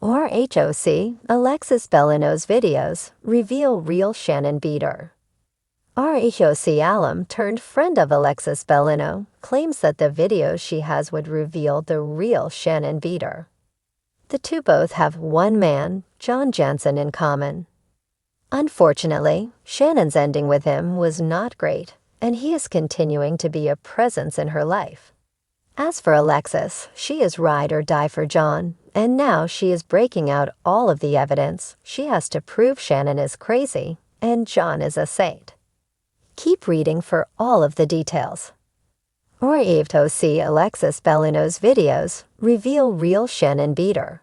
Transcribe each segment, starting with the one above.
RHOC, Alexis Bellino's videos reveal real Shannon Beador. RHOC alum turned friend of Alexis Bellino claims that the videos she has would reveal the real Shannon Beador. The two both have one man, John Jansen, in common. Unfortunately, Shannon's ending with him was not great, and he is continuing to be a presence in her life. As for Alexis, she is ride or die for John, and now she is breaking out all of the evidence she has to prove Shannon is crazy and John is a saint. Keep reading for all of the details. RHOC Alexis Bellino's videos reveal real Shannon Beador.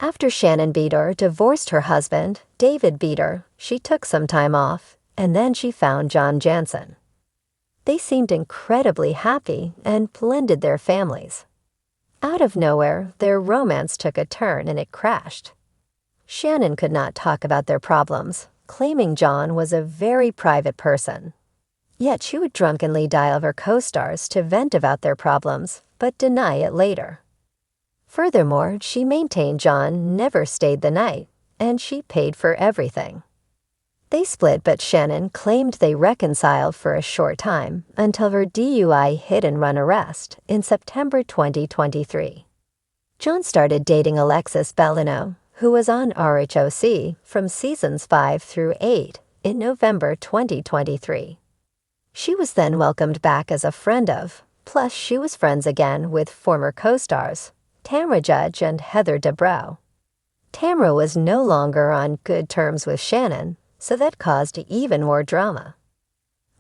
After Shannon Beador divorced her husband, David Beador, she took some time off, and then she found John Jansen. They seemed incredibly happy and blended their families. Out of nowhere, their romance took a turn and it crashed. Shannon could not talk about their problems, claiming John was a very private person. Yet she would drunkenly dial her co-stars to vent about their problems, but deny it later. Furthermore, she maintained John never stayed the night, and she paid for everything. They split, but Shannon claimed they reconciled for a short time until her DUI hit-and-run arrest in September 2023. John started dating Alexis Bellino, who was on RHOC from seasons 5 through 8 in November 2023. She was then welcomed back as a friend of, plus she was friends again with former co-stars, Tamra Judge and Heather Dubrow. Tamra was no longer on good terms with Shannon, so that caused even more drama.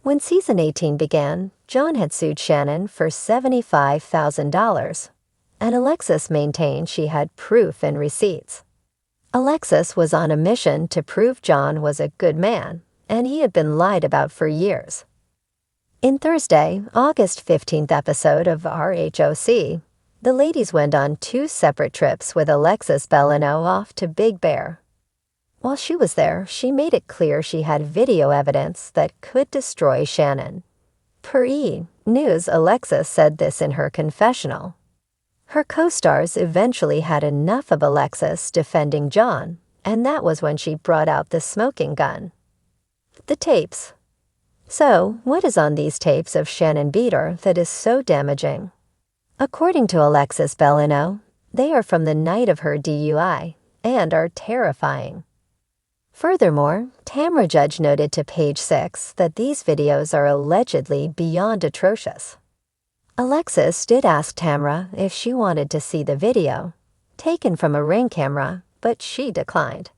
When season 18 began, John had sued Shannon for $75,000, and Alexis maintained she had proof and receipts. Alexis was on a mission to prove John was a good man, and he had been lied about for years. In Thursday, August 15th episode of RHOC, the ladies went on 2 separate trips with Alexis Bellino off to Big Bear. While she was there, she made it clear she had video evidence that could destroy Shannon. Per E! News, Alexis said this in her confessional. Her co-stars eventually had enough of Alexis defending John, and that was when she brought out the smoking gun. The tapes. So, what is on these tapes of Shannon Beador that is so damaging? According to Alexis Bellino, they are from the night of her DUI and are terrifying. Furthermore, Tamra Judge noted to Page 6 that these videos are allegedly beyond atrocious. Alexis did ask Tamra if she wanted to see the video, taken from a Ring camera, but she declined.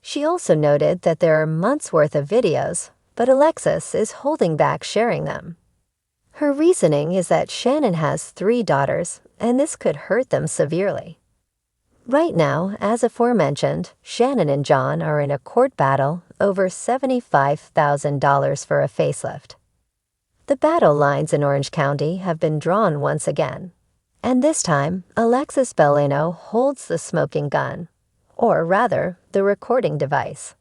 She also noted that there are months' worth of videos, but Alexis is holding back sharing them. Her reasoning is that Shannon has 3 daughters, and this could hurt them severely. Right now, as aforementioned, Shannon and John are in a court battle over $75,000 for a facelift. The battle lines in Orange County have been drawn once again, and this time, Alexis Bellino holds the smoking gun, or rather, the recording device.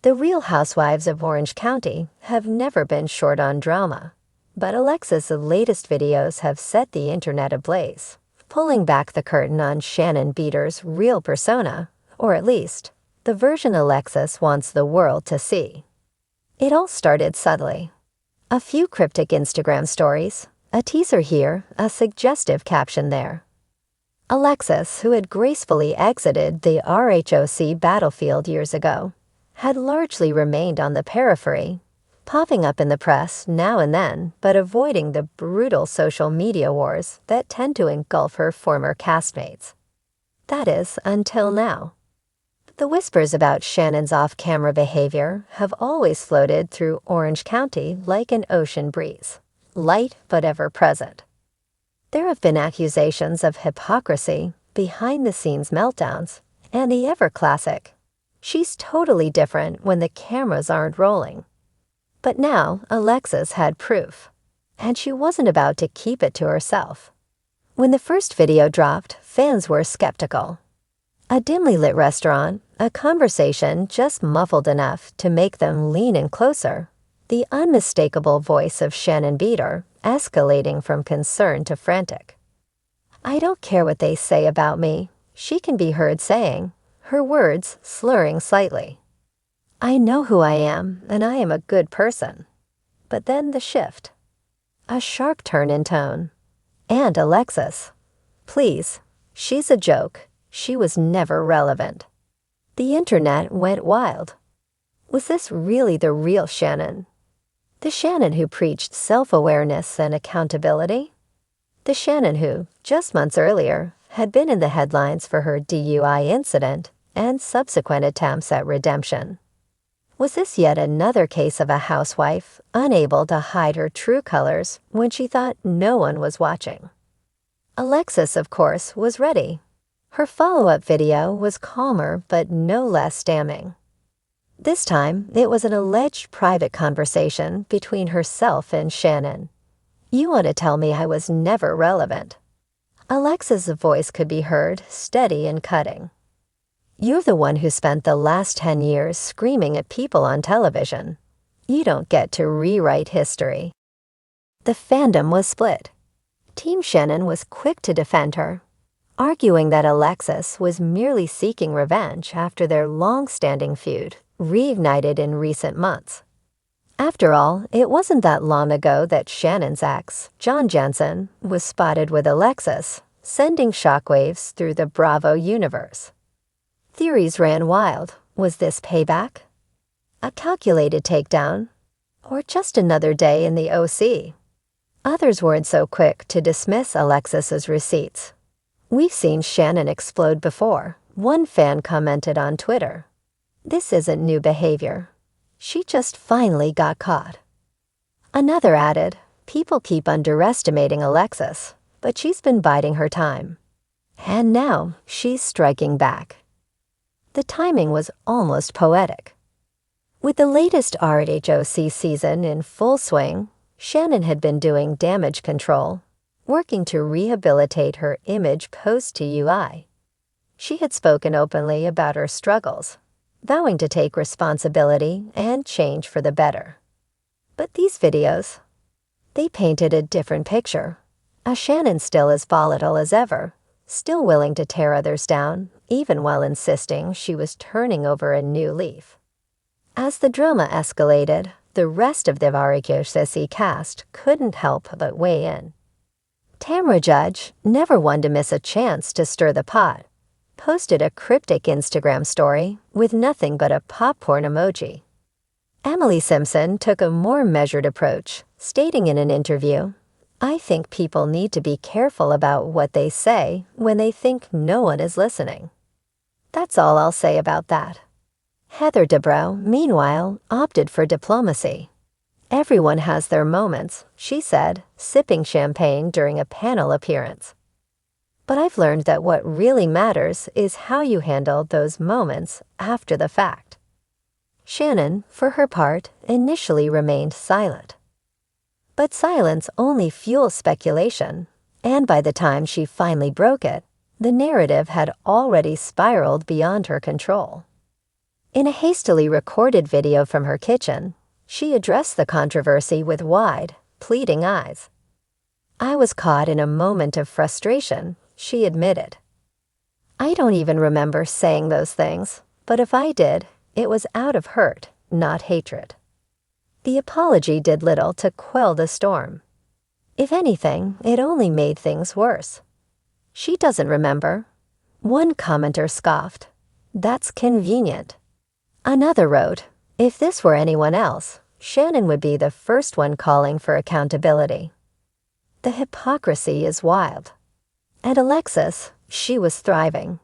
The Real Housewives of Orange County have never been short on drama, but Alexis' latest videos have set the internet ablaze, pulling back the curtain on Shannon Beador's real persona, or at least, the version Alexis wants the world to see. It all started subtly. A few cryptic Instagram stories, a teaser here, a suggestive caption there. Alexis, who had gracefully exited the RHOC battlefield years ago, had largely remained on the periphery, popping up in the press now and then, but avoiding the brutal social media wars that tend to engulf her former castmates. That is, until now. The whispers about Shannon's off-camera behavior have always floated through Orange County like an ocean breeze, light but ever-present. There have been accusations of hypocrisy, behind-the-scenes meltdowns, and the ever-classic, "She's totally different when the cameras aren't rolling." But now, Alexis had proof, and she wasn't about to keep it to herself. When the first video dropped, fans were skeptical. A dimly lit restaurant, a conversation just muffled enough to make them lean in closer, the unmistakable voice of Shannon Beador escalating from concern to frantic. "I don't care what they say about me. she can be heard saying, her words slurring slightly, "I know who I am, and I am a good person." But then the shift. A sharp turn in tone. And Alexis. Please, she's a joke. She was never relevant. The internet went wild. Was this really the real Shannon? The Shannon who preached self-awareness and accountability? The Shannon who, just months earlier, had been in the headlines for her DUI incident and subsequent attempts at redemption? Was this yet another case of a housewife unable to hide her true colors when she thought no one was watching? Alexis, of course, was ready. Her follow-up video was calmer but no less damning. This time, it was an alleged private conversation between herself and Shannon. "You want to tell me I was never relevant?" Alexis' voice could be heard, steady and cutting. "You're the one who spent the last 10 years screaming at people on television. You don't get to rewrite history." The fandom was split. Team Shannon was quick to defend her, arguing that Alexis was merely seeking revenge after their long-standing feud reignited in recent months. After all, it wasn't that long ago that Shannon's ex, John Jensen, was spotted with Alexis, sending shockwaves through the Bravo universe. Theories ran wild. Was this payback? A calculated takedown? Or just another day in the OC? Others weren't so quick to dismiss Alexis's receipts. "We've seen Shannon explode before," one fan commented on Twitter. "This isn't new behavior. She just finally got caught." Another added, "People keep underestimating Alexis, but she's been biding her time. And now she's striking back." The timing was almost poetic. With the latest RHOC season in full swing, Shannon had been doing damage control, working to rehabilitate her image post-TUI. She had spoken openly about her struggles, vowing to take responsibility and change for the better. But these videos, they painted a different picture. A Shannon still as volatile as ever, still willing to tear others down, even while insisting she was turning over a new leaf. As the drama escalated, the rest of the RHOC cast couldn't help but weigh in. Tamra Judge, never one to miss a chance to stir the pot, posted a cryptic Instagram story with nothing but a popcorn emoji. Emily Simpson took a more measured approach, stating in an interview, "I think people need to be careful about what they say when they think no one is listening." That's all I'll say about that. Heather Dubrow, meanwhile, opted for diplomacy. "Everyone has their moments," she said, sipping champagne during a panel appearance. "But I've learned that what really matters is how you handle those moments after the fact." Shannon, for her part, initially remained silent. But silence only fuels speculation, and by the time she finally broke it, the narrative had already spiraled beyond her control. In a hastily recorded video from her kitchen, she addressed the controversy with wide, pleading eyes. "I was caught in a moment of frustration," she admitted. "I don't even remember saying those things, but if I did, it was out of hurt, not hatred." The apology did little to quell the storm. If anything, it only made things worse. "She doesn't remember." One commenter scoffed. "That's convenient." Another wrote, "If this were anyone else, Shannon would be the first one calling for accountability." The hypocrisy is wild. And Alexis, she was thriving.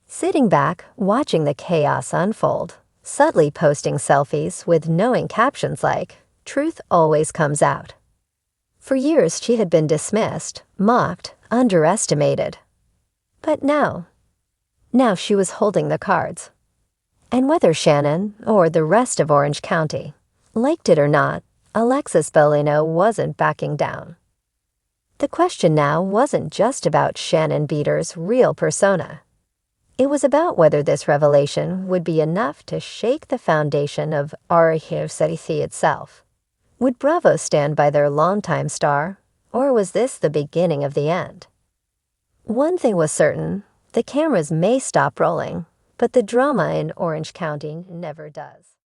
Sitting back, watching the chaos unfold, subtly posting selfies with knowing captions like, "Truth always comes out." For years she had been dismissed, mocked, underestimated. But now she was holding the cards. And whether Shannon, or the rest of Orange County, liked it or not, Alexis Bellino wasn't backing down. The question now wasn't just about Shannon Beador's real persona. It was about whether this revelation would be enough to shake the foundation of RHOC itself. Would Bravo stand by their longtime star, or was this the beginning of the end? One thing was certain, The cameras may stop rolling, but the drama in Orange County never does.